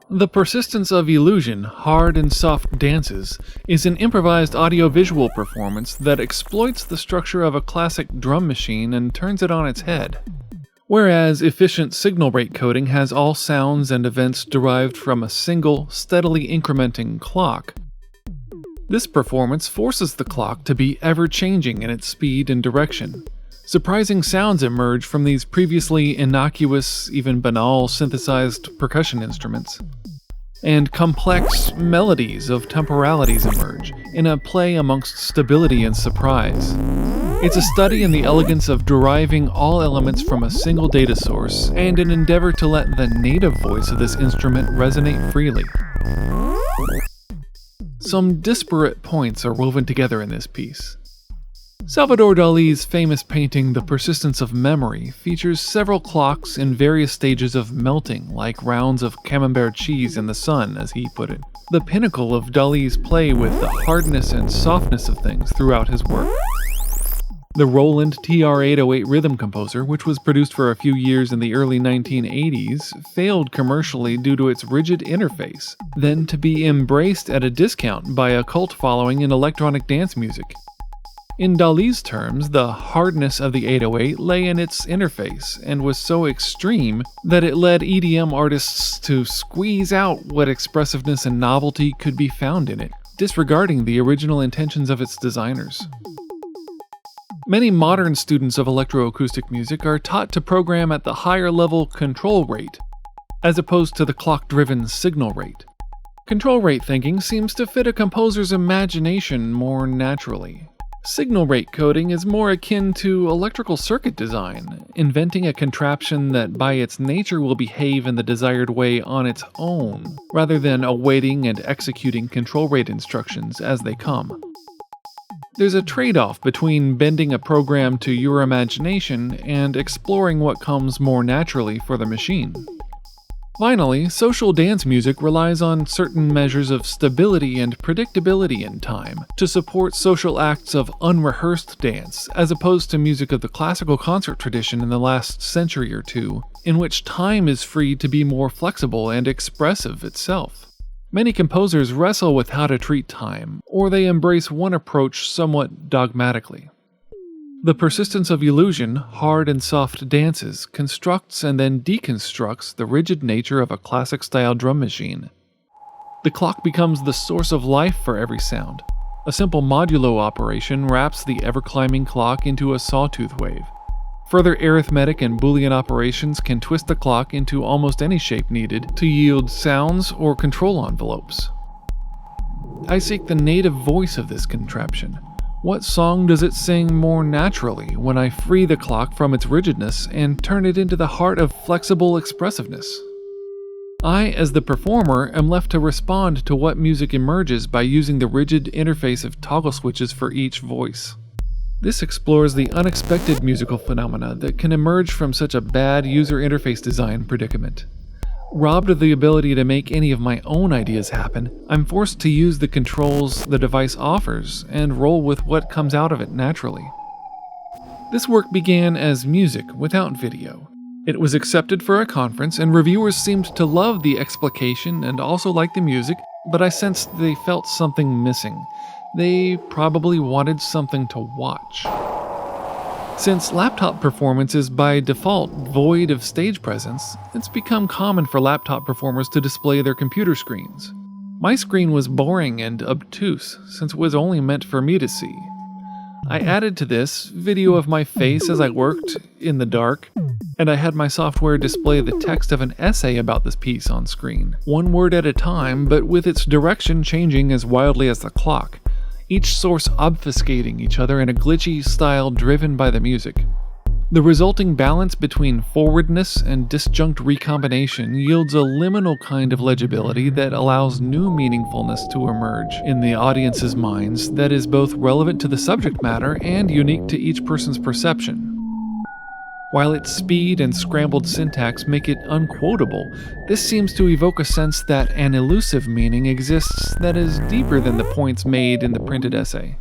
The Persistence of Elusion, Hard and Soft Dances is an improvised audiovisual performance that exploits the structure of a classic drum machine and turns it on its head. Whereas efficient signal rate coding has all sounds and events derived from a single, steadily incrementing clock, this performance forces the clock to be ever-changing in its speed and direction. Surprising sounds emerge from these previously innocuous, even banal synthesized percussion instruments. And complex melodies of temporalities emerge, in a play amongst stability and surprise. It's a study in the elegance of deriving all elements from a single data source, and an endeavor to let the native voice of this instrument resonate freely. Some disparate points are woven together in this piece. Salvador Dalí's famous painting The Persistence of Memory features several clocks in various stages of melting, like rounds of camembert cheese in the sun, as he put it. The pinnacle of Dalí's play with the hardness and softness of things throughout his work. The Roland TR-808 rhythm composer, which was produced for a few years in the early 1980s, failed commercially due to its rigid interface, then to be embraced at a discount by a cult following in electronic dance music. In Dalí's terms, the hardness of the 808 lay in its interface and was so extreme that it led EDM artists to squeeze out what expressiveness and novelty could be found in it, disregarding the original intentions of its designers. Many modern students of electroacoustic music are taught to program at the higher level control rate, as opposed to the clock-driven signal rate. Control rate thinking seems to fit a composer's imagination more naturally. Signal rate coding is more akin to electrical circuit design, inventing a contraption that by its nature will behave in the desired way on its own, rather than awaiting and executing control rate instructions as they come. There's a trade-off between bending a program to your imagination and exploring what comes more naturally for the machine. Finally, social dance music relies on certain measures of stability and predictability in time to support social acts of unrehearsed dance, as opposed to music of the classical concert tradition in the last century or two, in which time is free to be more flexible and expressive itself. Many composers wrestle with how to treat time, or they embrace one approach somewhat dogmatically. The Persistence of Elusion, Hard and Soft Dances constructs and then deconstructs the rigid nature of a classic-style drum machine. The clock becomes the source of life for every sound. A simple modulo operation wraps the ever-climbing clock into a sawtooth wave. Further arithmetic and Boolean operations can twist the clock into almost any shape needed to yield sounds or control envelopes. I seek the native voice of this contraption. What song does it sing more naturally when I free the clock from its rigidness and turn it into the heart of flexible expressiveness? I, as the performer, am left to respond to what music emerges by using the rigid interface of toggle switches for each voice. This explores the unexpected musical phenomena that can emerge from such a bad user interface design predicament. Robbed of the ability to make any of my own ideas happen, I'm forced to use the controls the device offers and roll with what comes out of it naturally. This work began as music without video. It was accepted for a conference and reviewers seemed to love the explication and also like the music, but I sensed they felt something missing. They probably wanted something to watch. Since laptop performance is by default void of stage presence, it's become common for laptop performers to display their computer screens. My screen was boring and obtuse, since it was only meant for me to see. I added to this video of my face as I worked in the dark, and I had my software display the text of an essay about this piece on screen, one word at a time, but with its direction changing as wildly as the clock. Each source obfuscating each other in a glitchy style driven by the music. The resulting balance between forwardness and disjunct recombination yields a liminal kind of legibility that allows new meaningfulness to emerge in the audience's minds that is both relevant to the subject matter and unique to each person's perception. While its speed and scrambled syntax make it unquotable, this seems to evoke a sense that an elusive meaning exists that is deeper than the points made in the printed essay.